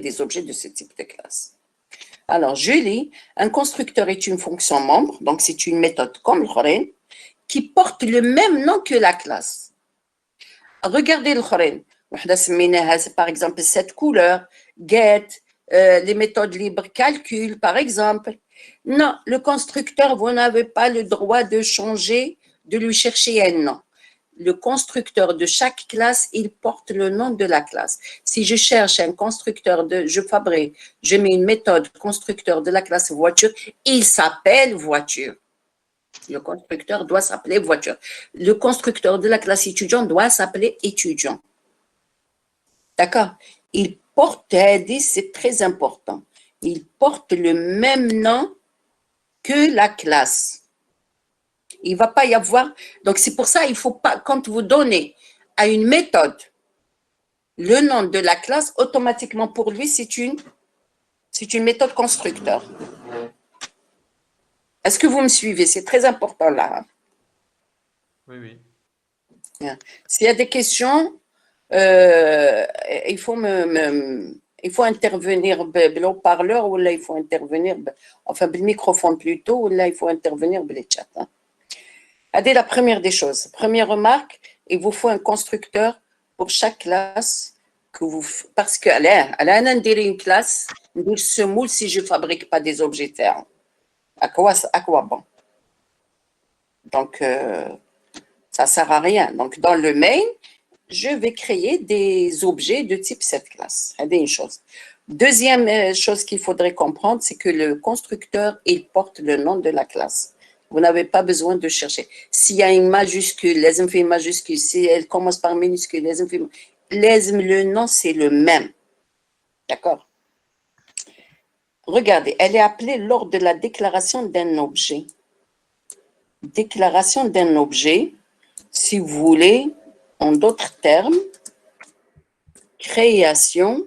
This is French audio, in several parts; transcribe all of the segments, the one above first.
des objets de ce type de classe. Alors, je lis, un constructeur est une fonction membre, donc c'est une méthode comme le Khoren, qui porte le même nom que la classe. Regardez le Khoren. Par exemple, cette couleur, get, les méthodes libres, calcul, par exemple. Non, le constructeur, vous n'avez pas le droit de changer, de lui chercher un nom. Le constructeur de chaque classe, il porte le nom de la classe. Si je cherche un constructeur je mets une méthode constructeur de la classe voiture, il s'appelle voiture. Le constructeur doit s'appeler voiture. Le constructeur de la classe étudiant doit s'appeler étudiant. D'accord? Il porte, c'est très important, il porte le même nom que la classe. Il ne va pas y avoir, donc c'est pour ça il ne faut pas, quand vous donnez à une méthode le nom de la classe, automatiquement pour lui c'est une méthode constructeur. Est-ce que vous me suivez? C'est très important là. Oui, oui. Bien. S'il y a des questions, il faut intervenir بالhaut-parleur ou là il faut intervenir enfin le microphone plutôt ou là il faut intervenir le chat. C'est la première des choses. Première remarque, il vous faut un constructeur pour chaque classe que vous, parce que là, une classe, nous semoule si je fabrique pas des objets terres. À quoi bon? Donc ça sert à rien. Donc dans le main, je vais créer des objets de type cette classe. C'est une chose. Deuxième chose qu'il faudrait comprendre, c'est que le constructeur, il porte le nom de la classe. Vous n'avez pas besoin de chercher. S'il y a une majuscule, les une majuscule, si elle commence par minuscule, le nom, c'est le même. D'accord? Regardez, elle est appelée lors de la déclaration d'un objet. Déclaration d'un objet, si vous voulez, en d'autres termes, création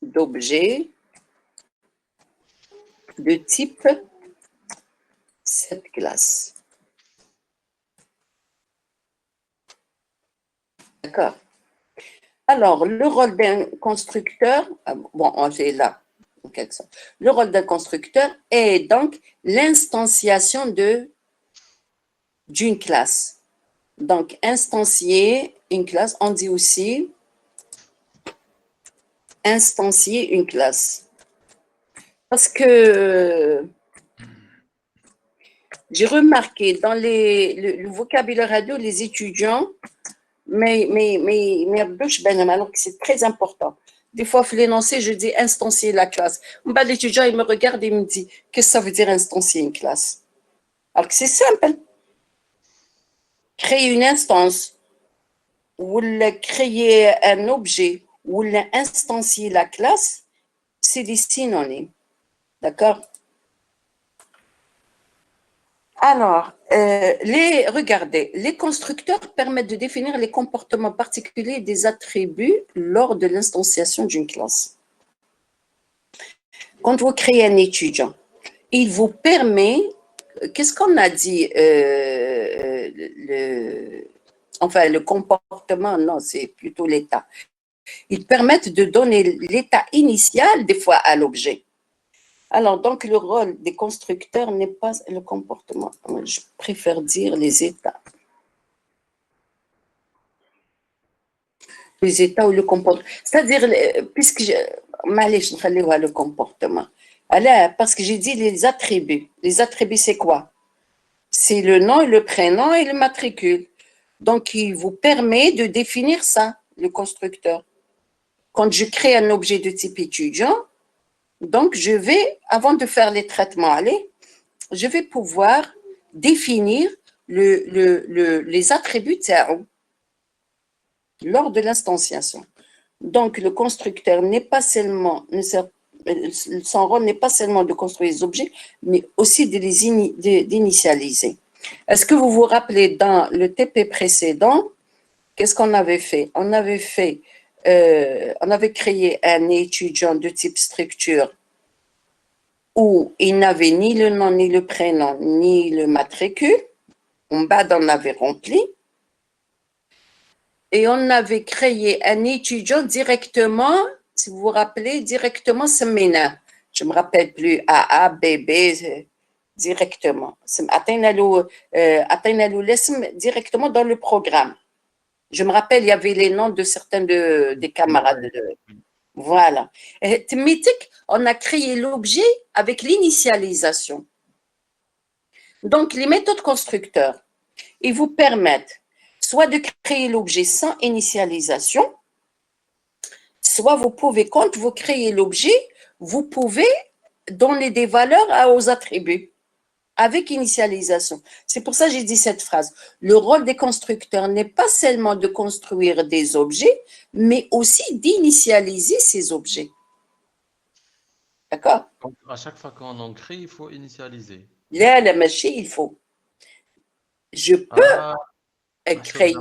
d'objets de type cette classe. D'accord. Alors, le rôle d'un constructeur, bon, c'est là, en quelque sorte. Le rôle d'un constructeur est donc l'instanciation d'une classe. Donc, instancier une classe, on dit aussi instancier une classe. Parce que j'ai remarqué dans le vocabulaire radio, les étudiants, mais alors que c'est très important. Des fois, il l'énoncer, je dis instancier la classe. L'étudiant, il me regarde et me dit, qu'est-ce que ça veut dire instancier une classe? Alors que c'est simple. Créer une instance, ou créer un objet, ou instancier la classe, c'est des synonymes. D'accord? Alors, regardez, les constructeurs permettent de définir les comportements particuliers des attributs lors de l'instanciation d'une classe. Quand vous créez un étudiant, il vous permet, qu'est-ce qu'on a dit, le comportement, non, c'est plutôt l'état. Ils permettent de donner l'état initial des fois à l'objet. Alors, donc, le rôle des constructeurs n'est pas le comportement. Je préfère dire les états. Les états ou le comportement. C'est-à-dire, puisque le comportement. Alors, parce que j'ai dit les attributs. Les attributs, c'est quoi? C'est le nom, le prénom et le matricule. Donc, il vous permet de définir ça, le constructeur. Quand je crée un objet de type étudiant, donc, je vais, avant de faire les traitements, je vais pouvoir définir les attributs de lors de l'instanciation. Donc, le constructeur n'est pas seulement, son rôle n'est pas seulement de construire les objets, mais aussi d'initialiser. Est-ce que vous vous rappelez dans le TP précédent, qu'est-ce qu'on avait fait? On avait créé un étudiant de type structure où il n'avait ni le nom, ni le prénom, ni le matricule. En bas, on avait rempli. et on avait créé un étudiant directement, si vous vous rappelez, directement Semina. Je ne me rappelle plus, AA, BB, directement. Atteindre l'ism directement dans le programme. Je me rappelle, il y avait les noms de certains des camarades. Voilà. Et Tmitik, on a créé l'objet avec l'initialisation. Donc, les méthodes constructeurs, ils vous permettent soit de créer l'objet sans initialisation, soit vous pouvez, quand vous créez l'objet, vous pouvez donner des valeurs aux attributs avec initialisation. C'est pour ça que j'ai dit cette phrase. Le rôle des constructeurs n'est pas seulement de construire des objets, mais aussi d'initialiser ces objets. D'accord? Donc, à chaque fois qu'on en crée, il faut initialiser. Là, la machine, il faut. Je peux Ah, créer,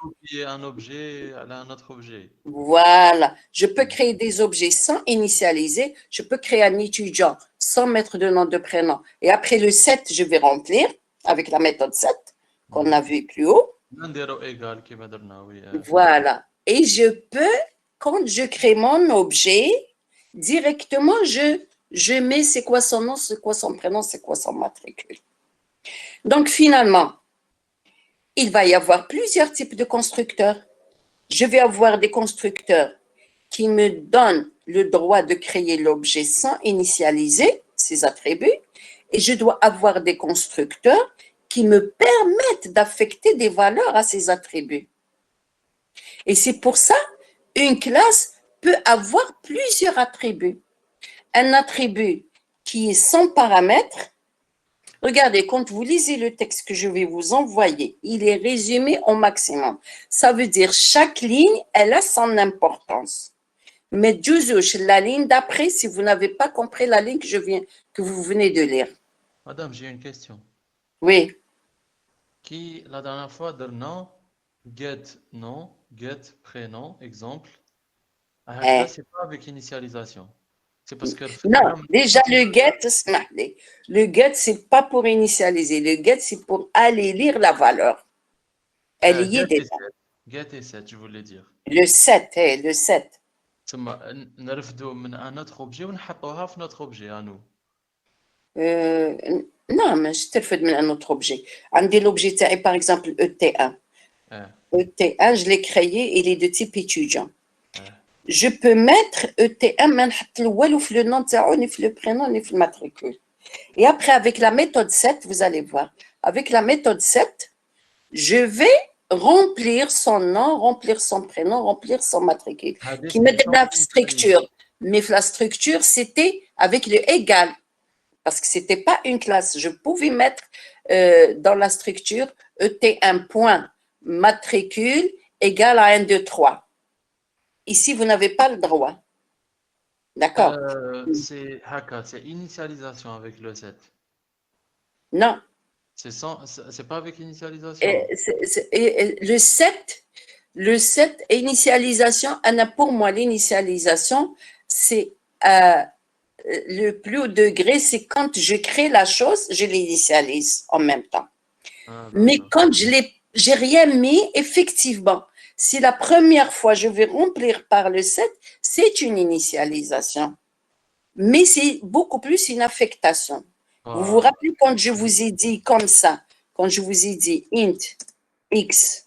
copier un objet à un autre objet. voilà, je peux créer des objets sans initialiser, je peux créer un étudiant sans mettre de nom de prénom. Et après le 7, je vais remplir avec la méthode 7 qu'on a vu plus haut. égal qui m'a donné, oui. Voilà. Et je peux, quand je crée mon objet, directement, je mets c'est quoi son nom, c'est quoi son prénom, c'est quoi son matricule. Donc, finalement, il va y avoir plusieurs types de constructeurs. Je vais avoir des constructeurs qui me donnent le droit de créer l'objet sans initialiser ses attributs, et je dois avoir des constructeurs qui me permettent d'affecter des valeurs à ces attributs. Et c'est pour ça une classe peut avoir plusieurs attributs. Un attribut qui est sans paramètre, regardez, quand vous lisez le texte que je vais vous envoyer, il est résumé au maximum. Ça veut dire chaque ligne, elle a son importance. Mais Juzouch, la ligne d'après, si vous n'avez pas compris la ligne que vous venez de lire. Madame, j'ai une question. Oui. Qui, la dernière fois, donne nom, get nom, get prénom, exemple. Là, c'est pas avec initialisation. C'est parce que Non, déjà le get, c'est pas pour initialiser. Le get, c'est pour aller lire la valeur. Elle y est déjà. Get et set, je voulais dire. Le 7, le 7. ثم نرفدوا من un autre objet ونحطوها في notre objet à nous. Non, mais je te fais un autre objet. عندي l'objet تاعي, par exemple, ET1. ET1, je l'ai créé, il est de type étudiant. Je peux mettre ET1, ما نحط له والو في le nom تاعو, ni في le prénom, ni في le matricule. Et après, avec la méthode 7, vous allez voir, avec la méthode 7, je vais remplir son nom, remplir son prénom, remplir son matricule. Qui met de la structure. Mais la structure, c'était avec le égal. Parce que ce n'était pas une classe. Je pouvais mettre dans la structure ET1 point matricule égal à 1, 2, 3. Ici, vous n'avez pas le droit. D'accord? C'est initialisation avec le 7. Non. C'est pas avec initialisation. Le 7, initialisation, pour moi, l'initialisation, c'est le plus haut degré, c'est quand je crée la chose, je l'initialise en même temps. Mais quand j'ai rien mis, effectivement, si la première fois je vais remplir par le 7, c'est une initialisation. Mais c'est beaucoup plus une affectation. Vous vous rappelez quand je vous ai dit comme ça, quand je vous ai dit int x,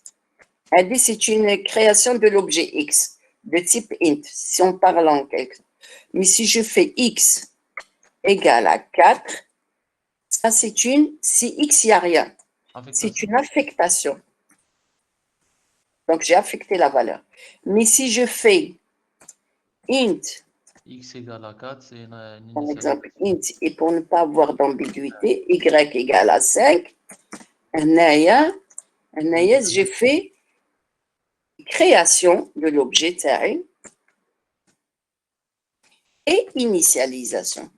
c'est une création de l'objet x, de type int, si on parle en quelque. Mais si je fais x égale à 4, ça c'est si x, il n'y a rien. C'est une affectation. Donc j'ai affecté la valeur. Mais si je fais int, x égale à 4, c'est une par exemple, int, et pour ne pas avoir d'ambiguïté, y égale à 5, j'ai fait création de l'objet terrain et initialisation.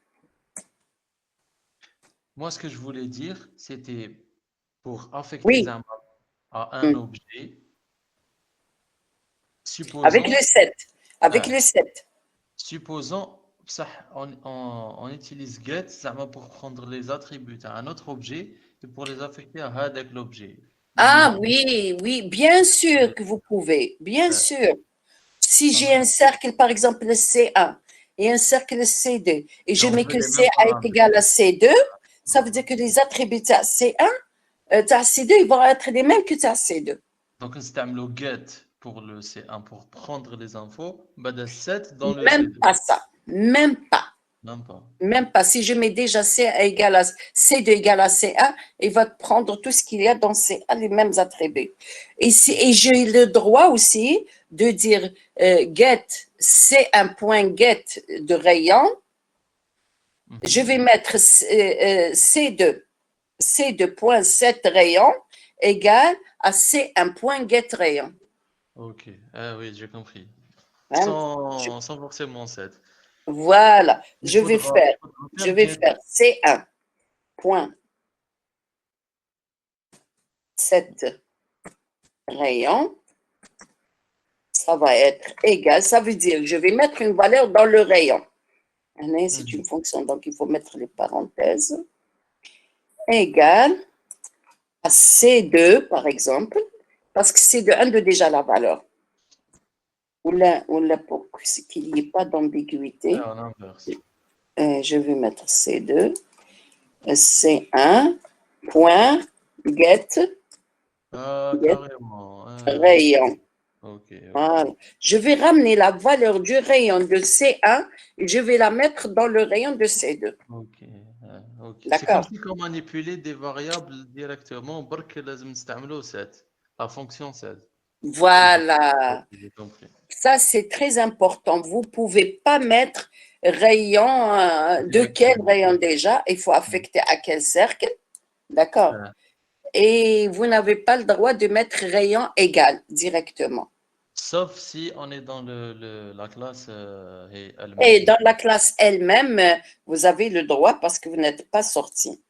Moi, ce que je voulais dire, c'était pour affecter à un objet. Supposons, avec le 7. Avec le 7. Supposons, on utilise get pour prendre les attributs à un autre objet et pour les affecter à avec l'objet. Ah oui, oui, bien sûr que vous pouvez, bien sûr. Si j'ai un cercle, par exemple, le C1 et un cercle C2, et je Et on mets veut que les mêmes C1 est paramètres. égal à C2, ça veut dire que les attributs de C1, de C2, ils vont être les mêmes que de C2. Donc, نستعملوا get pour le C1 pour prendre les infos, بدل set dans le Même C2. pas ça, même pas. Même pas. Même pas. Si je mets déjà C2 égale à C1, il va prendre tout ce qu'il y a dans C1, les mêmes attributs. Et j'ai le droit aussi de dire get C1.get de rayon. Je vais mettre C2.set rayon égale à C1.get rayon. Ok. Ah oui, j'ai compris. Hein? Je- Sans forcément set. Voilà. Il faudra Je faire vais get. faire C1.set rayon. Ça va être égal. Ça veut dire que je vais mettre une valeur dans le rayon. C'est une fonction, donc il faut mettre les parenthèses. Égal à C2, par exemple, parce que C2 indique déjà la valeur. Ou là pour qu'il n'y ait pas d'ambiguïté, En inverse. je vais mettre C2, C1, point, get, Ah, get carrément. rayon. Ok. Voilà. Je vais ramener la valeur du rayon de C1 et je vais la mettre dans le rayon de C2. Ok. Ok. C'est comme D'accord? si on manipulait des variables directement. برك لازم نستعملوا set. La fonction set. Ok, Voilà. j'ai compris. Ça, c'est très important. Vous ne pouvez pas mettre rayon, de quel Directement. rayon déjà? Il faut affecter à quel cercle. D'accord? Ah. Et vous n'avez pas le droit de mettre rayon égal directement. Sauf si on est dans la classe Et elle-même. dans la classe elle-même, vous avez le droit parce que vous n'êtes pas sorti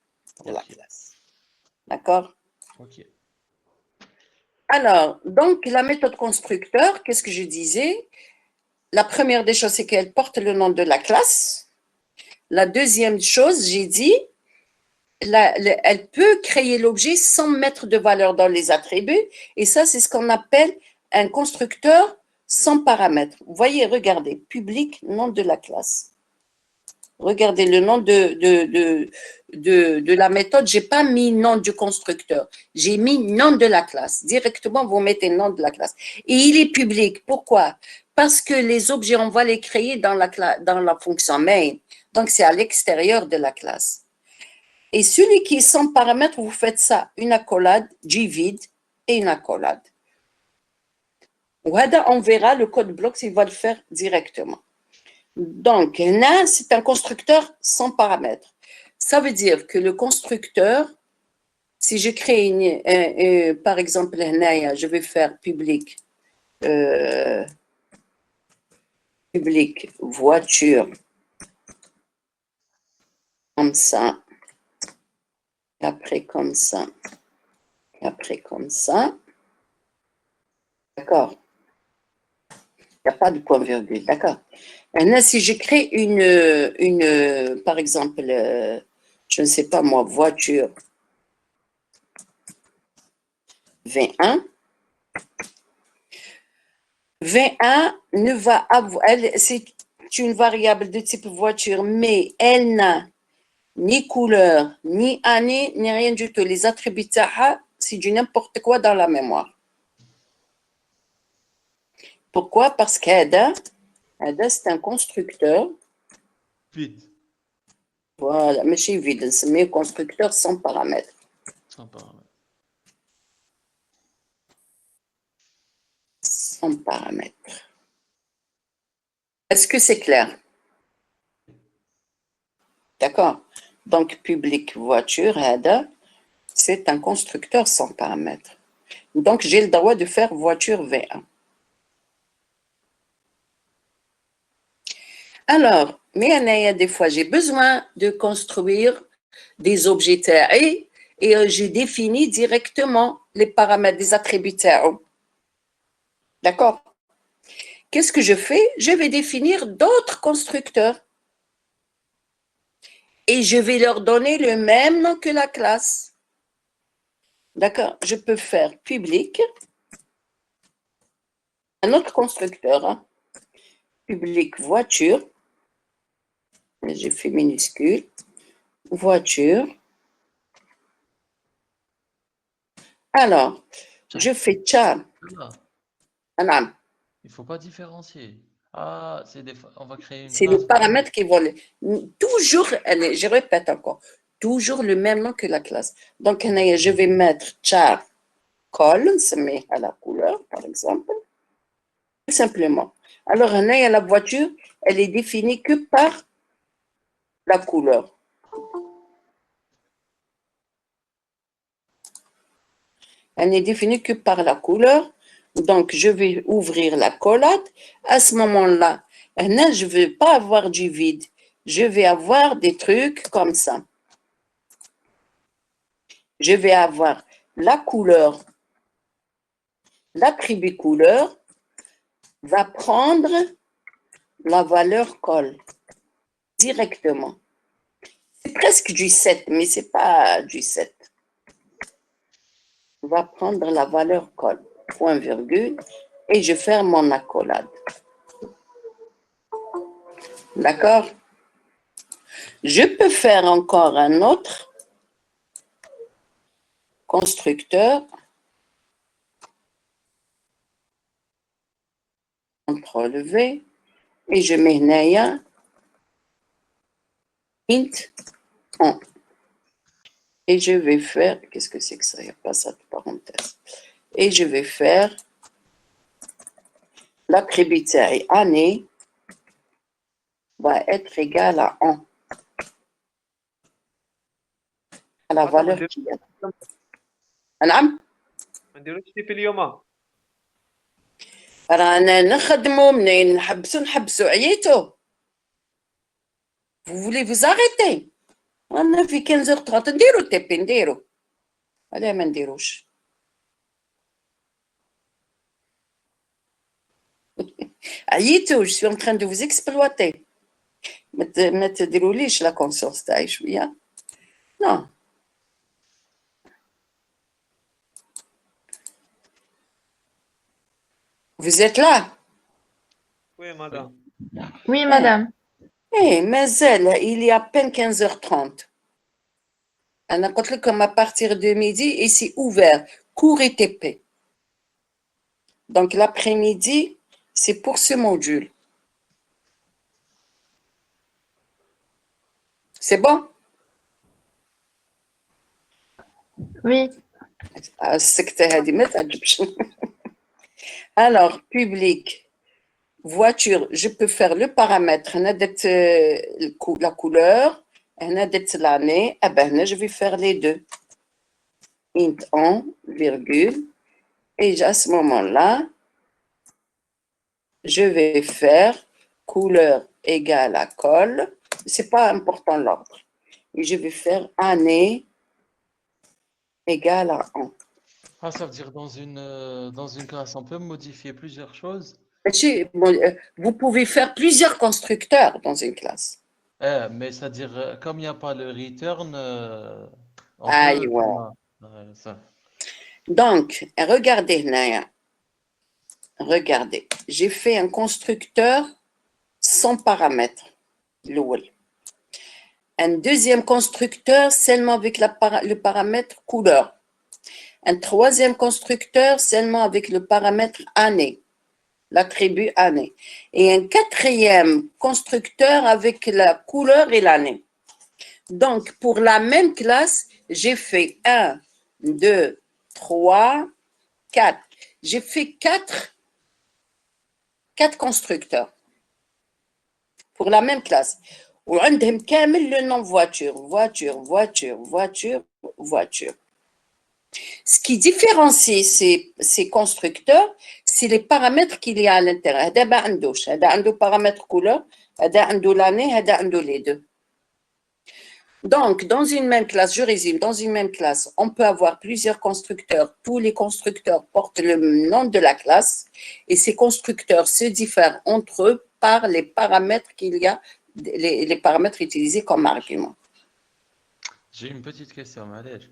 de la Ok. classe. D'accord? Ok. Alors, donc, la méthode constructeur, qu'est-ce que je disais? La première des choses, c'est qu'elle porte le nom de la classe. La deuxième chose, j'ai dit, elle peut créer l'objet sans mettre de valeur dans les attributs. Et ça, c'est ce qu'on appelle un constructeur sans paramètres. Vous voyez, regardez, public, nom de la classe. Regardez le nom de la méthode. Je n'ai pas mis nom du constructeur. J'ai mis nom de la classe. Directement, vous mettez nom de la classe. Et il est public. Pourquoi? Parce que les objets, on va les créer dans la fonction main. Donc, c'est à l'extérieur de la classe. Et celui qui est sans paramètre, vous faites ça, une accolade, vide et une accolade. On verra le code bloc s'il va le faire directement. Donc, là, c'est un constructeur sans paramètres. Ça veut dire que le constructeur, si je crée par exemple, je vais faire public, public voiture, comme ça, et après comme ça, et après comme ça. D'accord? Il n'y a pas de point-virgule, d'accord? Maintenant, si je crée par exemple, je ne sais pas moi, voiture V1, V1 ne va avoir, c'est une variable de type voiture, mais elle n'a ni couleur, ni année, ni rien du tout. Les attributs, c'est du n'importe quoi dans la mémoire. Pourquoi? Parce qu'Ada, c'est un constructeur. Vite. Voilà, mais c'est vide, c'est un constructeur sans paramètres. Sans paramètres. Sans paramètres. Est-ce que c'est clair? D'accord. Donc, public voiture, Ada, c'est un constructeur sans paramètres. Donc, j'ai le droit de faire voiture V1. Alors, mais des fois, j'ai besoin de construire des objets terrés et j'ai défini directement les paramètres des attributs terres. D'accord? Qu'est-ce que je fais? Je vais définir d'autres constructeurs et je vais leur donner le même nom que la classe. D'accord? Je peux faire public, un autre constructeur, hein. Public voiture, j'ai fait minuscule, voiture. Alors, je fais char. Là, Anam. il faut pas différencier. Ah, on va créer une C'est le classe pour... paramètre qui vole. Toujours, allez, je répète encore, toujours le même nom que la classe. Donc, je vais mettre char col, ça met à la couleur, par exemple, tout simplement. Alors, la voiture, elle est définie que par la couleur. Elle n'est définie que par la couleur. Donc, je vais ouvrir la collade. À ce moment-là, je ne vais pas avoir du vide. Je vais avoir des trucs comme ça. Je vais avoir la couleur. L'attribut couleur va prendre la valeur col directement. C'est presque du 7, mais ce n'est pas du 7. On va prendre la valeur col, point virgule, et je ferme mon accolade. D'accord? Je peux faire encore un autre constructeur. CTRL V, et je mets Naya int on. Et je vais faire, qu'est-ce que c'est que ça? Il n'y a pas ça de parenthèse. Et je vais faire l'attribut année va être égal à 1. À la valeur qui est. نعم ما نديروش تي في اليوم. رانا نخدموا منين نحبسوا عييتوا. Vous voulez vous arrêter. رانا في 15h30 نديروا التيبي نديروا. علاه ما نديروش. عييتوا, je suis en train de vous exploiter. ما تديروليش لا كونسيونس تاعي شويه. Non. Vous êtes là? Oui, madame. Oui, madame. Eh, mais il est à peine 15h30. On a compté comme à partir de midi et c'est ouvert, cours et TP. Donc l'après-midi, c'est pour ce module. C'est bon? Oui. Alors, public, voiture, je peux faire le paramètre, la couleur, l'année, je vais faire les deux. Int on, virgule, et à ce moment-là, je vais faire couleur égale à col, c'est pas important l'ordre, et je vais faire année égale à 1. Ah, ça veut dire dans une classe, on peut modifier plusieurs choses. Vous pouvez faire plusieurs constructeurs dans une classe. Mais c'est-à-dire, comme il n'y a pas le return, on Ah, peut... ouais. ça. Donc, regardez, Naya. Regardez, j'ai fait un constructeur sans paramètres. Un deuxième constructeur seulement avec le paramètre couleur. Un troisième constructeur seulement avec le paramètre année, l'attribut année. Et un quatrième constructeur avec la couleur et l'année. Donc, pour la même classe, j'ai fait 1, 2, 3, 4. J'ai fait 4 constructeurs pour la même classe. وعندهم كامل le nom voiture, voiture, voiture, voiture, voiture. Ce qui différencie ces constructeurs, c'est les paramètres qu'il y a à l'intérieur. هذا ما عندوش. هذا عنده paramètre couleur, هذا عنده l'année, هذا عنده les deux. Donc, dans une même classe, je résume, dans une même classe, on peut avoir plusieurs constructeurs. Tous les constructeurs portent le nom de la classe et ces constructeurs se diffèrent entre eux par les paramètres qu'il y a, les paramètres utilisés comme argument. J'ai une petite question, Malège.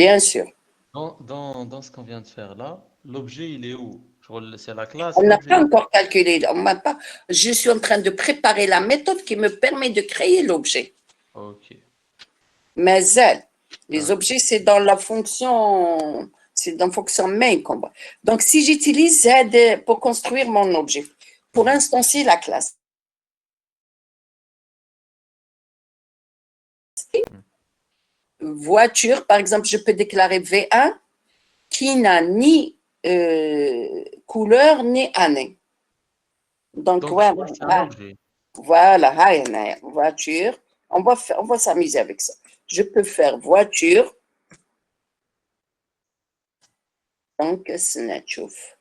Bien sûr. Dans ce qu'on vient de faire là, l'objet, il est où? C'est la classe, On n'a l'objet. pas encore calculé. Je suis en train de préparer la méthode qui me permet de créer l'objet. Ok. Mais les Ah, objets, c'est dans la fonction, c'est dans la fonction main qu'on voit. Donc, si j'utilise Z pour construire mon objet, pour instancier la classe, voiture, par exemple, je peux déclarer V1 qui n'a ni couleur ni année. Donc, Donc, c'est un objet. voilà, voiture. On va s'amuser avec ça. Je peux faire voiture. Donc, snatchouf.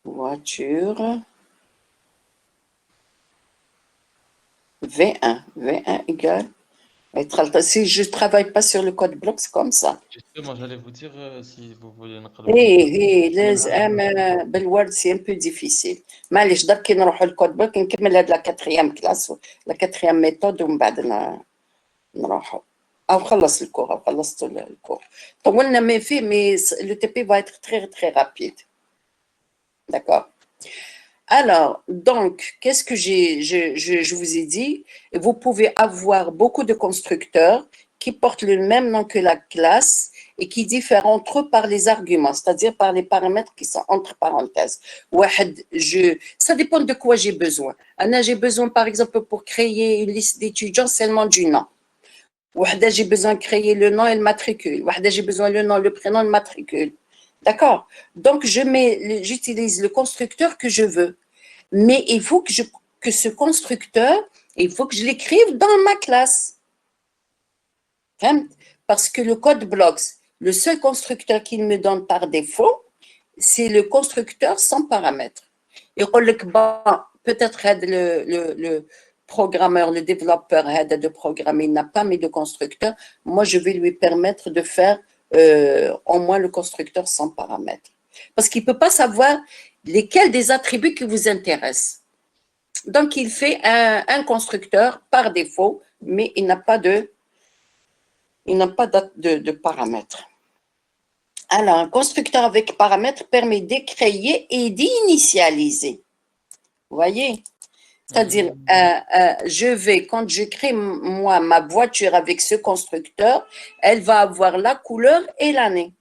Voiture. V1 égale. Si je ne travaille pas sur le code bloc, c'est comme ça. Justement, j'allais vous dire si vous voulez ايه لازم بالورد سي ان بو ديفيسيل معليش درك كي نروحوا للكود بوك نكمل هاد لا كاتريام كلاس لا كاتريام ميثود ومن بعد نروحوا او خلص الكور او خلصت الكور طولنا مي فيه مي لو تي بي va être très très rapide. D'accord. Alors, donc, qu'est-ce que je vous ai dit? Vous pouvez avoir beaucoup de constructeurs qui portent le même nom que la classe et qui diffèrent entre eux par les arguments, c'est-à-dire par les paramètres qui sont entre parenthèses. Ça dépend de quoi j'ai besoin. J'ai besoin, par exemple, pour créer une liste d'étudiants seulement du nom. J'ai besoin de créer le nom et le matricule. J'ai besoin le nom, le prénom, le matricule. D'accord? Donc, j'utilise le constructeur que je veux. Mais il faut que ce constructeur, il faut que je l'écrive dans ma classe. Parce que le code blocks, le seul constructeur qu'il me donne par défaut, c'est le constructeur sans paramètres. Et peut-être le programmeur, le développeur de programmer n'a pas mis de constructeur. Moi, je vais lui permettre de faire au moins le constructeur sans paramètres. Parce qu'il ne peut pas savoir lesquels des attributs qui vous intéressent. Donc, il fait un constructeur par défaut, mais il n'a pas de paramètres. Alors, un constructeur avec paramètres permet de créer et d'initialiser. Vous voyez? C'est-à-dire, quand je crée moi ma voiture avec ce constructeur, elle va avoir la couleur et l'année.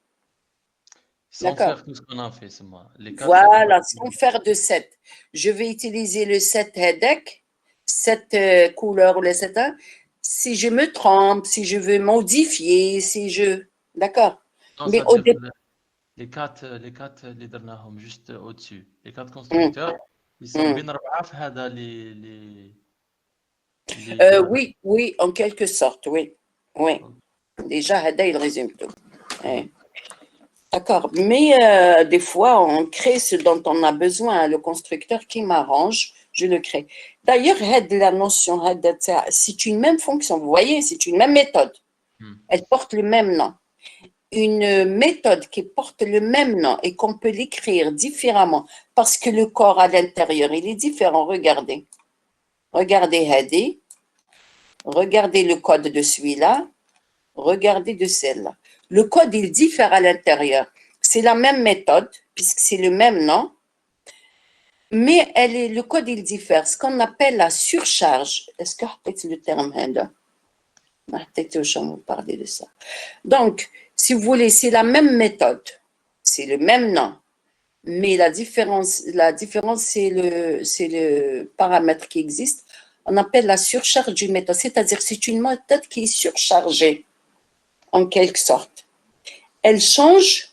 Sans faire tout ce qu'on a fait, c'est moi. Les quatre Voilà, sans faire de set. Je vais utiliser le set headec, cette couleur ou le set 1. Si je me trompe, si je veux modifier, si je. D'accord. Non, Mais ça au veut dire départ. les derniers juste au-dessus. Les quatre constructeurs, ils sont bien les paramètres. Oui, en quelque sorte, oui. Oui. Déjà, Hada, il résume tout. Ouais. D'accord. Mais des fois, on crée ce dont on a besoin. Le constructeur qui m'arrange, je le crée. D'ailleurs, la notion, c'est une même fonction. Vous voyez, c'est une même méthode. Elle porte le même nom. Une méthode qui porte le même nom et qu'on peut l'écrire différemment parce que le corps à l'intérieur, il est différent. Regardez. Regardez Hadi. Regardez le code de celui-là. Regardez de celle-là. Le code, il diffère à l'intérieur. C'est la même méthode, puisque c'est le même nom, mais le code, il diffère. Ce qu'on appelle la surcharge. Est-ce que c'est le terme vous parler de ça. Donc, si vous voulez, c'est la même méthode. C'est le même nom. Mais la différence c'est le paramètre qui existe. On appelle la surcharge d'une méthode. C'est-à-dire, c'est une méthode qui est surchargée, en quelque sorte. Elle change,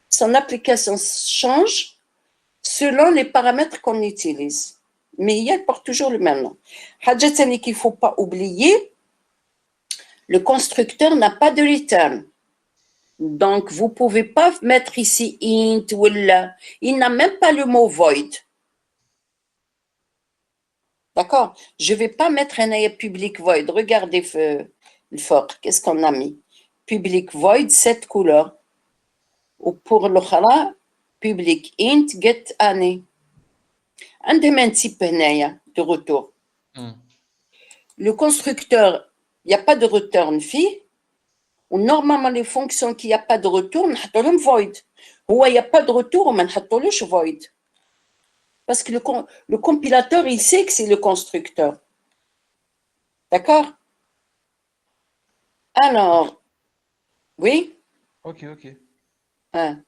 son application change selon les paramètres qu'on utilise. Mais elle porte toujours le même nom. Hadjatani qu'il ne faut pas oublier, le constructeur n'a pas de return. Donc, vous ne pouvez pas mettre ici int ou là. Il n'a même pas le mot void. D'accord? Je ne vais pas mettre un public void. Regardez le fort. Qu'est-ce qu'on a mis? Public void, cette couleur. Ou pour l'autre, public int get année. عندهم un type هنايا de retour. Hmm. Le constructeur, il n'y a pas de return فيه. Ou normalement, les fonctions qui n'y a pas de retour, نحطوا لهم void. هو il n'y a pas de retour, وما نحطولوش void. Parce que le compilateur, il sait que c'est le constructeur. D'accord? Alors, oui? Ok, ok. Hein.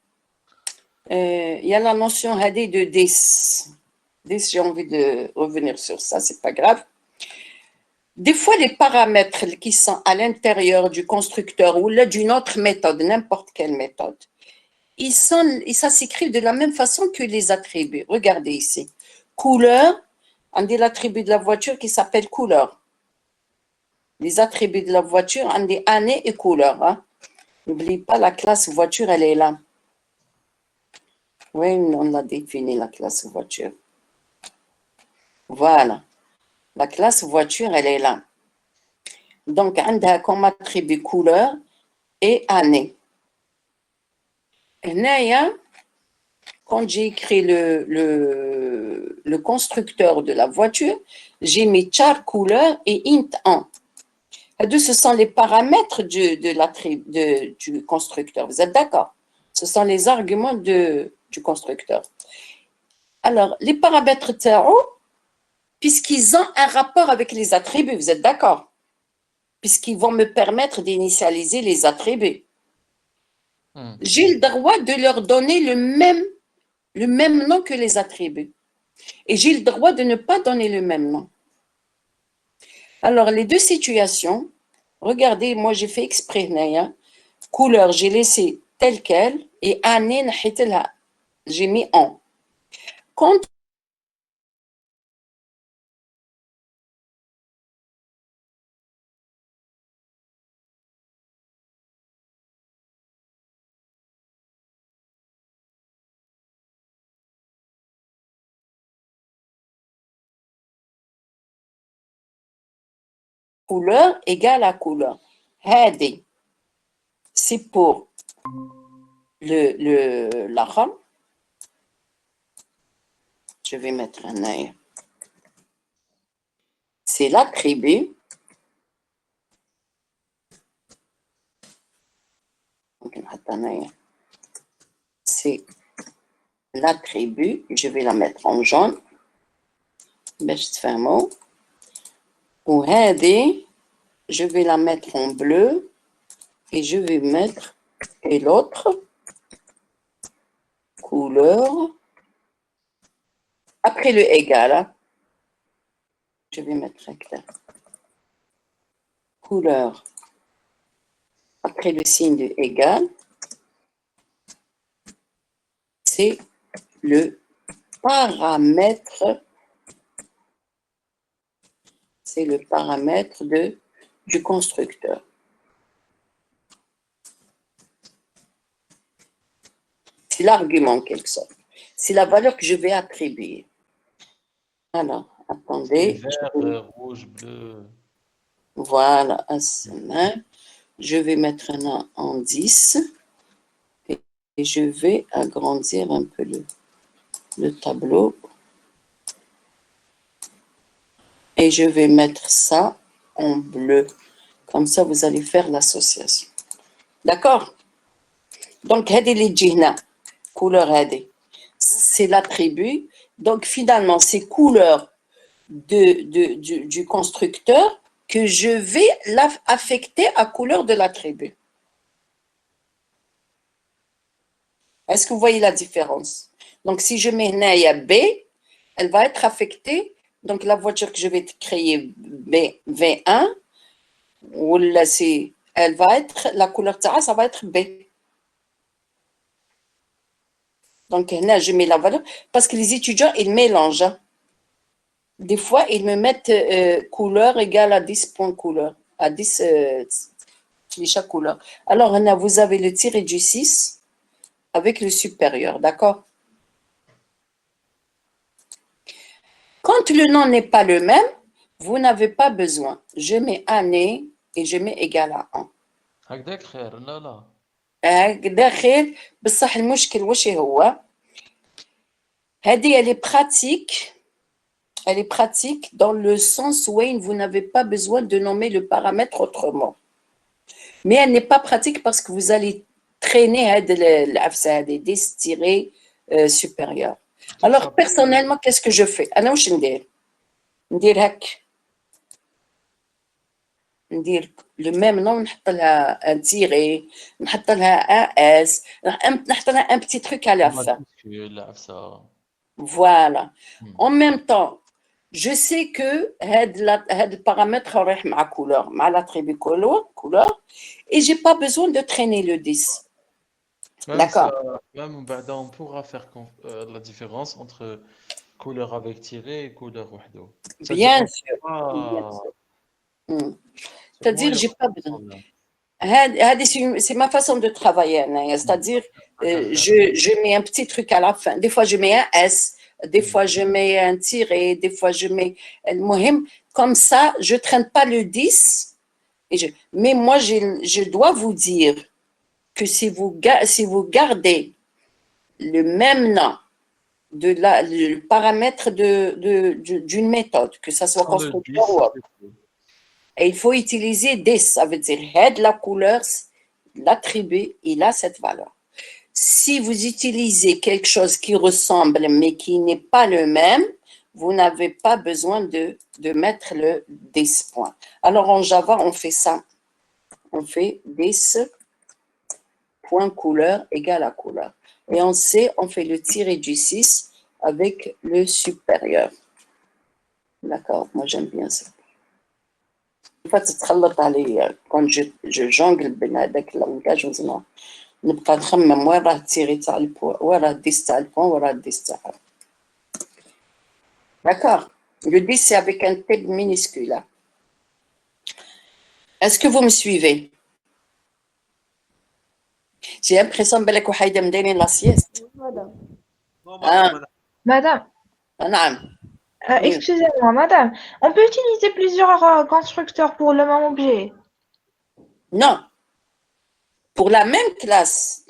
Il y a la notion هذه de this. This, j'ai envie de revenir sur ça, c'est pas grave. Des fois, les paramètres qui sont à l'intérieur du constructeur ou là d'une autre méthode, n'importe quelle méthode, ça s'écrit de la même façon que les attributs. Regardez ici. Couleur, on dit l'attribut de la voiture qui s'appelle couleur. Les attributs de la voiture, on dit année et couleur. Hein. N'oubliez pas, la classe voiture, elle est là. Oui, on a défini la classe voiture. Voilà. La classe voiture, elle est là. Donc, on a comme attribut couleur et année. Et là, quand j'ai écrit le constructeur de la voiture, j'ai mis char couleur et int 1. Ce sont les paramètres du constructeur. Vous êtes d'accord? Ce sont les arguments du constructeur. Alors, les paramètres TAO, puisqu'ils ont un rapport avec les attributs, vous êtes d'accord? Puisqu'ils vont me permettre d'initialiser les attributs. Hmm. J'ai le droit de leur donner le même nom que les attributs. Et j'ai le droit de ne pas donner le même nom. Alors, les deux situations, regardez, moi j'ai fait exprès, hein, couleur, j'ai laissé telle qu'elle, et année, j'ai mis en. Quand couleur égale à couleur. Hadi, c'est pour la RAM. Je vais mettre un œil. C'est l'attribut. C'est l'attribut. Je vais la mettre en jaune. باش تفهموا. وهذه, je vais la mettre en bleu. Et je vais mettre, et l'autre, couleur. Après le égal, hein, je vais mettre clair. Couleur. Après le signe de égal, c'est le paramètre. C'est le paramètre du constructeur. C'est l'argument en quelque sorte. C'est la valeur que je vais attribuer. Alors, attendez. Vert, rouge, bleu. Voilà, je vais mettre un an en 10 et je vais agrandir un peu le tableau. Et je vais mettre ça en bleu. Comme ça, vous allez faire l'association. D'accord? Donc, هذه اللي تجي couleur هذه. C'est l'attribut. Donc, finalement, c'est couleur du constructeur que je vais affecter à couleur de l'attribut. Est-ce que vous voyez la différence? Donc, si je mets Naya B, elle va être affectée. Donc, la voiture que je vais créer V1, elle va être, la couleur de ça va être B. Donc, là, je mets la valeur parce que les étudiants, ils mélangent. Des fois, ils me mettent couleur égale à 10 points couleur, à 10 chaque couleur. Alors, là, vous avez le tiré du 6 avec le supérieur, d'accord? Quand le nom n'est pas le même, vous n'avez pas besoin. Je mets année et je mets égal à 1. هكذاك خير لا لا. داخل بصح المشكل وش هو؟ Hadi, elle est pratique. Elle est pratique dans le sens où vous n'avez pas besoin de nommer le paramètre autrement. Mais elle n'est pas pratique parce que vous allez traîner des 10 tirés supérieurs. Alors, personnellement, qu'est-ce que je fais? أنا وش ندير؟ ندير هك. ندير le même nom, نحط لها un tiré, نحط لها un S, نحط لها un petit truc à la fin. Voilà. En même temps, je sais que هاد البارامتر رايح مع couleur, مع l'attribut couleur, et j'ai pas besoin de traîner le 10. D'accord. Même on pourra faire la différence entre couleur avec tiré et couleur wahdo. Bien sûr. Bien sûr. C'est-à-dire, j'ai pas besoin. C'est ma façon de travailler. C'est-à-dire, je mets un petit truc à la fin. Des fois, je mets un S. Des fois, je mets un tiré. Des fois, je mets le mohim. Comme ça, je ne traîne pas le 10. Mais moi, je dois vous dire que si vous gardez le même nom, le paramètre d'une méthode, que ça soit constructeur ou autre, et il faut utiliser des, ça veut dire head, la couleur, l'attribut, il a cette valeur. Si vous utilisez quelque chose qui ressemble mais qui n'est pas le même, vous n'avez pas besoin de mettre le des points. Alors en Java, on fait ça. On fait des point couleur égale à couleur. Et en C, on fait le tiré du 6 avec le supérieur. D'accord, moi j'aime bien ça. فتتخلط علي كون جو جونغل بين هذاك اللونجاج وزنا نبقى نخمم وين راه التيري تاع البوان وين راه الديس تاع البوان وين راه الديس تاعها. D'accord. Le 10 c'est avec un T minuscule. Est-ce que vous me suivez? J'ai l'impression بالك وحيدة مديرين لا sieste. Madame, نعم. excusez-moi, madame. On peut utiliser plusieurs constructeurs pour le même objet. Non. Pour la même classe,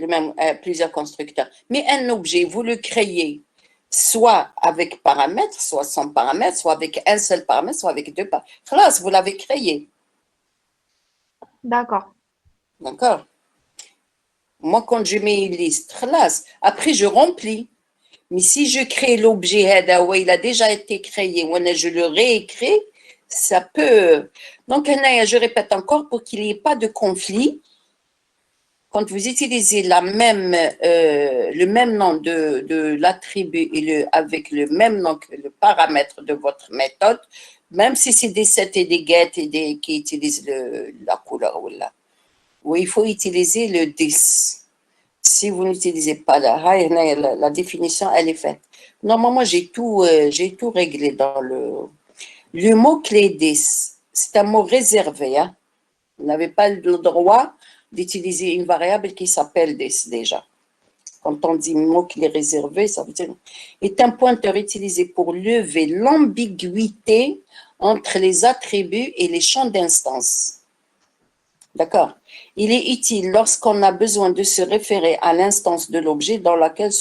plusieurs constructeurs, mais un objet, vous le créez soit avec paramètres, soit sans paramètres, soit avec un seul paramètre, soit avec deux paramètres. Classe, vous l'avez créé. D'accord. D'accord. Moi, quand je mets une liste, classe, après je remplis. Mais si je crée l'objet, il a déjà été créé, je le réécris, ça peut. Donc, je répète encore pour qu'il n'y ait pas de conflit. Quand vous utilisez le même nom de l'attribut avec le même nom que le paramètre de votre méthode, même si c'est des sets et des get qui utilisent la couleur, il faut utiliser le 10. Si vous n'utilisez pas la définition, elle est faite. Normalement, j'ai tout réglé dans le mot-clé 10. C'est un mot réservé. Hein? Vous n'avez pas le droit d'utiliser une variable qui s'appelle this déjà. Quand on dit mot qui est réservé, ça veut dire est un pointeur utilisé pour lever l'ambiguïté entre les attributs et les champs d'instance. D'accord? Il est utile lorsqu'on a besoin de se référer à l'instance de l'objet dans laquelle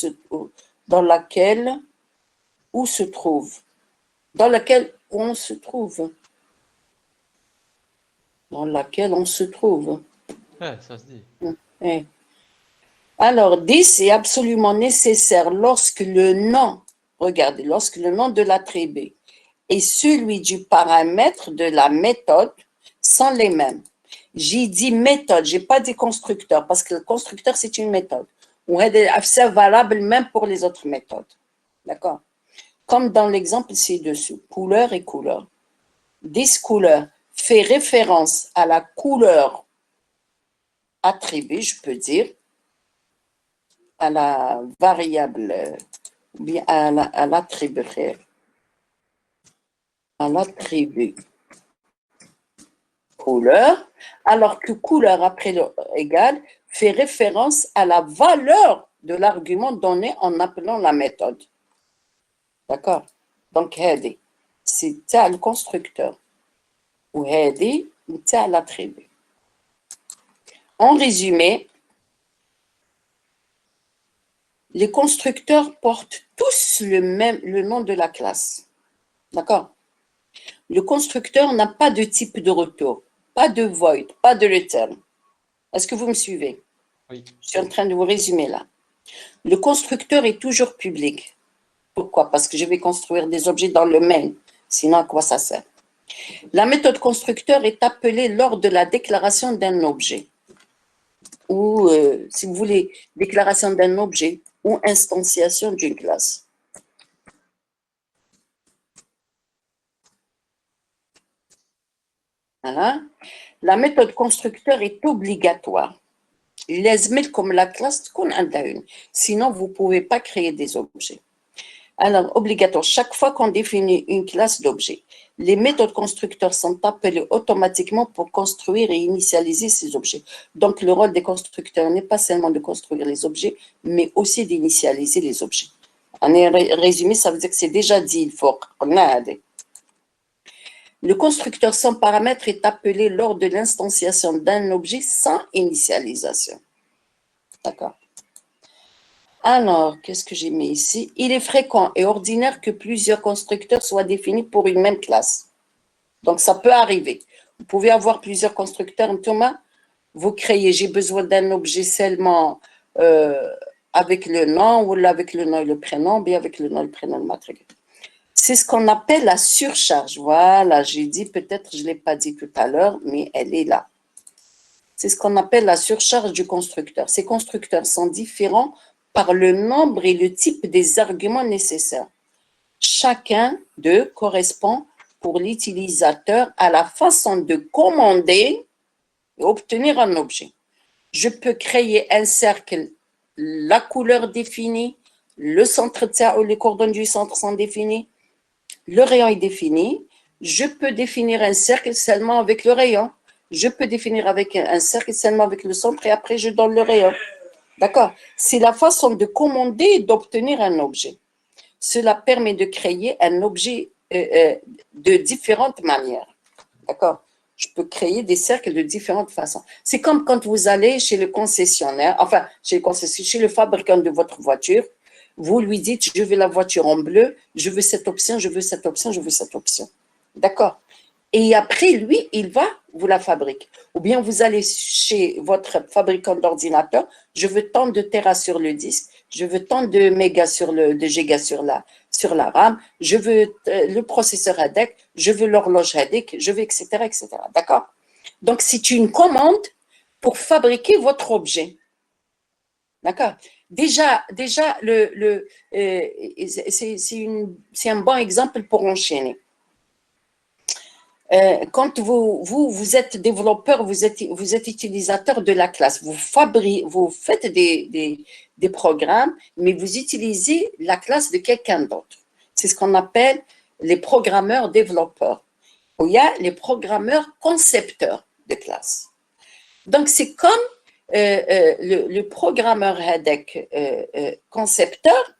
on se trouve. Dans laquelle on se trouve. Ouais, ça se dit. Ouais. Alors, 10 est absolument nécessaire lorsque le nom, regardez, lorsque le nom de l'attribut et celui du paramètre de la méthode sont les mêmes. J'ai dit méthode, je n'ai pas dit constructeur, parce que le constructeur, c'est une méthode. Ou c'est valable même pour les autres méthodes. D'accord? Comme dans l'exemple ci-dessous, couleur et couleur. 10 couleurs fait référence à la couleur attribut, je peux dire, à la variable, ou bien à l'attribut couleur, alors que couleur après le égal fait référence à la valeur de l'argument donné en appelant la méthode. D'accord? Donc, هذه c'est le constructeur. Ou هذه c'est l'attribut. En résumé, les constructeurs portent tous le nom de la classe. D'accord? Le constructeur n'a pas de type de retour, pas de void, pas de return. Est-ce que vous me suivez? Oui. Je suis en train de vous résumer là. Le constructeur est toujours public. Pourquoi? Parce que je vais construire des objets dans le main. Sinon, à quoi ça sert? La méthode constructeur est appelée lors de la déclaration d'un objet. Ou, si vous voulez, déclaration d'un objet ou instantiation d'une classe. Voilà. La méthode constructeur est obligatoire. لازم comme la classe تكون عندها une. Sinon, vous ne pouvez pas créer des objets. Alors, obligatoire, chaque fois qu'on définit une classe d'objets, les méthodes constructeurs sont appelées automatiquement pour construire et initialiser ces objets. Donc, le rôle des constructeurs n'est pas seulement de construire les objets, mais aussi d'initialiser les objets. En résumé, ça veut dire que c'est déjà dit, il faut. Le constructeur sans paramètre est appelé lors de l'instanciation d'un objet sans initialisation. D'accord. Alors, qu'est-ce que j'ai mis ici? Il est fréquent et ordinaire que plusieurs constructeurs soient définis pour une même classe. Donc, ça peut arriver. Vous pouvez avoir plusieurs constructeurs. Thomas, vous créez, j'ai besoin d'un objet seulement avec le nom, ou avec le nom et le prénom, bien avec le nom et le prénom de matricule. C'est ce qu'on appelle la surcharge. Voilà, j'ai dit, peut-être je ne l'ai pas dit tout à l'heure, mais elle est là. C'est ce qu'on appelle la surcharge du constructeur. Ces constructeurs sont différents par le nombre et le type des arguments nécessaires. Chacun d'eux correspond pour l'utilisateur à la façon de commander et obtenir un objet. Je peux créer un cercle, la couleur définie, le centre ou les coordonnées du centre sont définies, le rayon est défini. Je peux définir un cercle seulement avec le rayon. Je peux définir avec un cercle seulement avec le centre et après je donne le rayon. D'accord? C'est la façon de commander et d'obtenir un objet. Cela permet de créer un objet de différentes manières. D'accord? Je peux créer des cercles de différentes façons. C'est comme quand vous allez chez le concessionnaire, enfin, chez le fabricant de votre voiture, vous lui dites, je veux la voiture en bleu, je veux cette option, je veux cette option, je veux cette option. D'accord? Et après, lui, il va vous la fabriquer. Ou bien vous allez chez votre fabricant d'ordinateur, je veux tant de Tera sur le disque, je veux tant de mégas de gigas sur la RAM, je veux le processeur ADEC, je veux l'horloge ADEC, je veux etc., etc. D'accord? Donc, c'est une commande pour fabriquer votre objet. D'accord? Déjà c'est un bon exemple pour enchaîner. Quand vous êtes développeur, vous êtes utilisateur de la classe, vous faites des programmes, mais vous utilisez la classe de quelqu'un d'autre. C'est ce qu'on appelle les programmeurs développeurs. Ou il y a les programmeurs concepteurs de classe. Donc, c'est comme le programmeur HEDEC concepteur,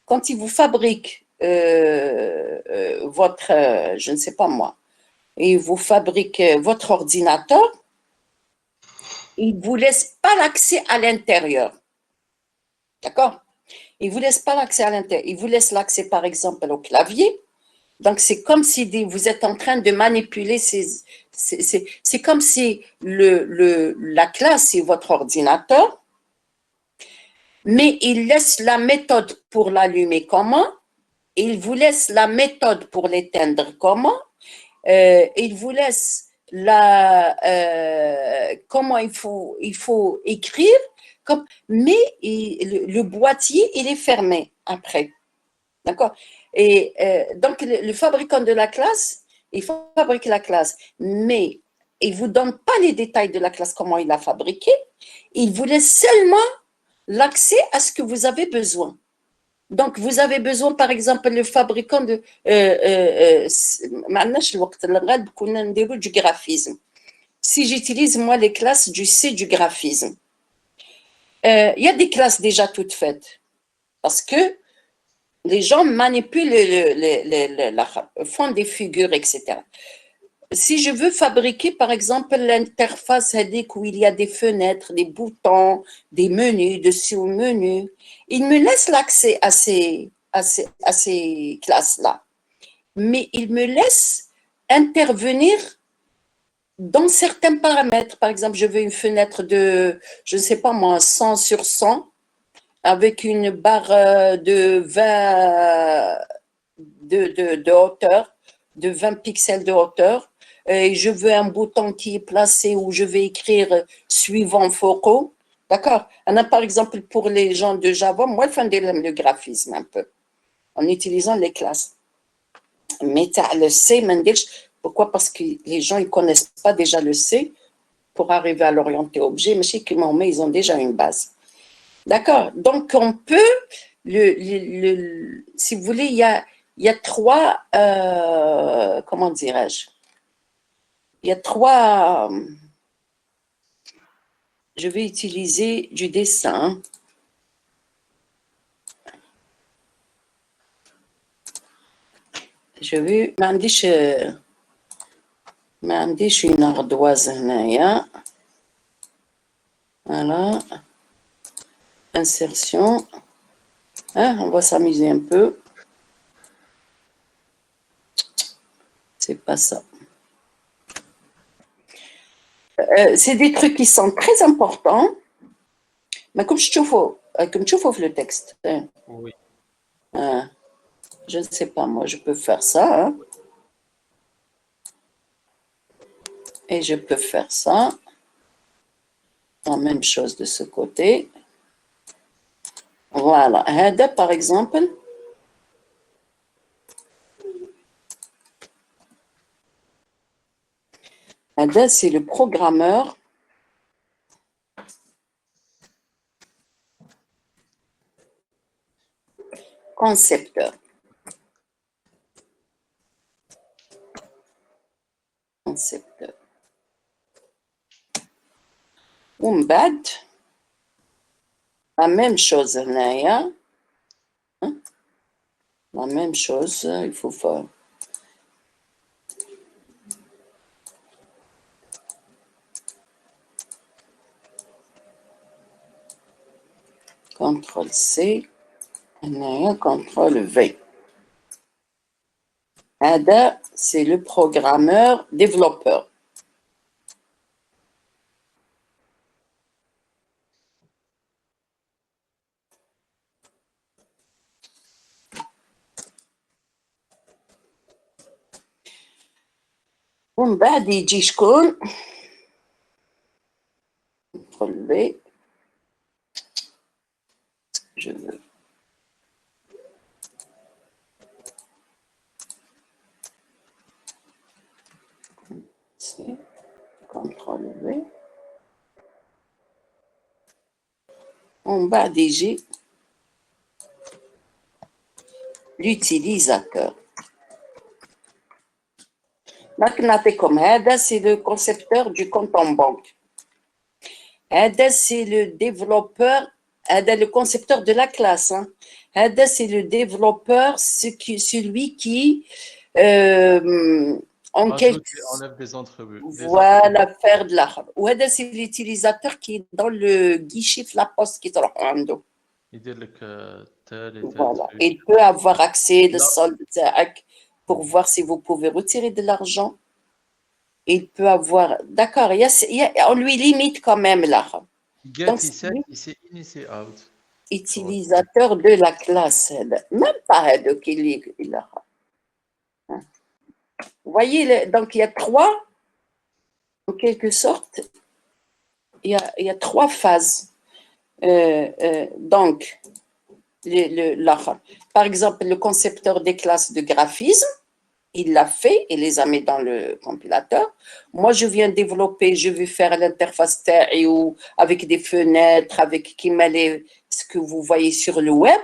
quand il vous fabrique votre, je ne sais pas moi, il vous fabrique votre ordinateur, il ne vous laisse pas l'accès à l'intérieur. D'accord? Il ne vous laisse pas l'accès à l'intérieur. Il vous laisse l'accès, par exemple, au clavier. Donc, c'est comme si vous êtes en train de manipuler c'est comme si la classe est votre ordinateur, mais il laisse la méthode pour l'allumer comment, il vous laisse la méthode pour l'éteindre comment, il vous laisse comment il faut écrire, mais le boîtier, il est fermé après. D'accord? Et donc, le fabricant de la classe, il fabrique la classe, mais il ne vous donne pas les détails de la classe, comment il l'a fabriquée. Il vous laisse seulement l'accès à ce que vous avez besoin. Donc, vous avez besoin, par exemple, le fabricant de du graphisme. Si j'utilise, moi, les classes du C du graphisme, il y a des classes déjà toutes faites parce que les gens manipulent font des figures, etc. si je veux fabriquer, par exemple, l'interface HEDIC où il y a des fenêtres, des boutons, des menus, de sous-menus, il me laisse l'accès à ces classes-là. Mais il me laisse intervenir dans certains paramètres. Par exemple, je veux une fenêtre de, je ne sais pas moi, 100 sur 100, avec une barre de 20 de hauteur, de 20 pixels de hauteur. Et je veux un bouton qui est placé où je vais écrire suivant Foucault. D'accord? On a par exemple pour les gens de Java, moi, je fais le graphisme un peu, en utilisant les classes. Mais le C, pourquoi? Parce que les gens ne connaissent pas déjà le C pour arriver à l'orienter objet, mais chez Kimomé, ils ont déjà une base. D'accord? Donc, on peut, si vous voulez, il y a trois, comment dirais-je? Il y a trois, je vais utiliser du dessin. Je vais, ما عنديش une ardoise هنايا. Voilà. Insertion. Hein, on va s'amuser un peu. C'est pas ça. C'est des trucs qui sont très importants. Mais comme je trouve le texte. Hein. Oui. Je ne sais pas, moi, je peux faire ça. Hein. Et je peux faire ça. La même chose de ce côté. Voilà. Hada, par exemple. Hada, c'est le programmeur. Concepteur. Concepteur. Umbad. La même chose, Naya. Hein? La même chose, il faut faire. CTRL-C. Naya, CTRL-V. Ada, c'est le programmeur développeur. ومن بعد يجي شكون CTRL-V. Je veux. CTRL-V. En bas DG, l'utilisateur. comme Ada, c'est le concepteur du compte en banque. Ada, c'est le développeur, Ada, le concepteur de la classe. Hein. Ada, c'est le développeur, celui qui, en quelque enlève des entrevues. Voilà, faire de l'argent. Ou Ada, c'est l'utilisateur qui est dans le guichet de la poste qui est dans le dos. Voilà. Il peut avoir accès au solde pour voir si vous pouvez retirer de l'argent. Il peut avoir... D'accord, on lui limite quand même l'argent. Donc, c'est out. Utilisateur de la classe. Même pas de qu'il a. Vous voyez, donc il y a trois, en quelque sorte, il y a trois phases. Donc, par exemple, le concepteur des classes de graphisme, il l'a fait, il les a mis dans le compilateur. Moi, je viens développer, je vais faire l'interface TAIO avec des fenêtres, avec ce que vous voyez sur le web,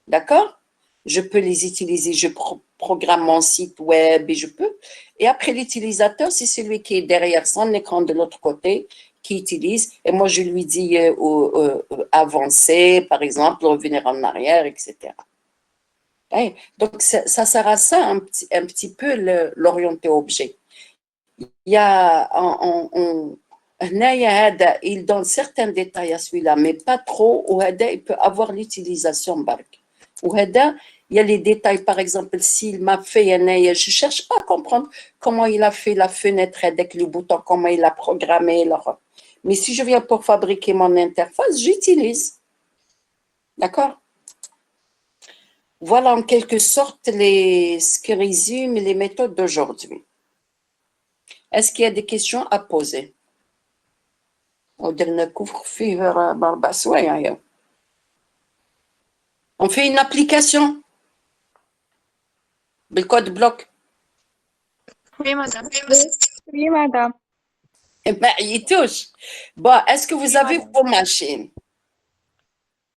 d'accord? Je peux les utiliser, je programme mon site web et je peux. Et après, l'utilisateur, c'est celui qui est derrière son écran de l'autre côté, qui utilise. Et moi, je lui dis avancer, par exemple, revenir en arrière, etc. Donc, ça sert à ça un petit peu l'orienté objet. il y a, هنايا هذا il donne certains détails à celui-là, mais pas trop, وهذا il peut avoir l'utilisation برك. وهذا il y a les détails, par exemple, s'il m'a fait, je ne cherche pas à comprendre comment il a fait la fenêtre avec le bouton, comment il a programmé. Mais si je viens pour fabriquer mon interface, j'utilise. D'accord? Voilà en quelque sorte ce qui résume les méthodes d'aujourd'hui. Est-ce qu'il y a des questions à poser? On fait une application. Le code bloc. Oui, madame. Oui, madame. Eh ben, il touche. Bon, est-ce que vous avez vos machines?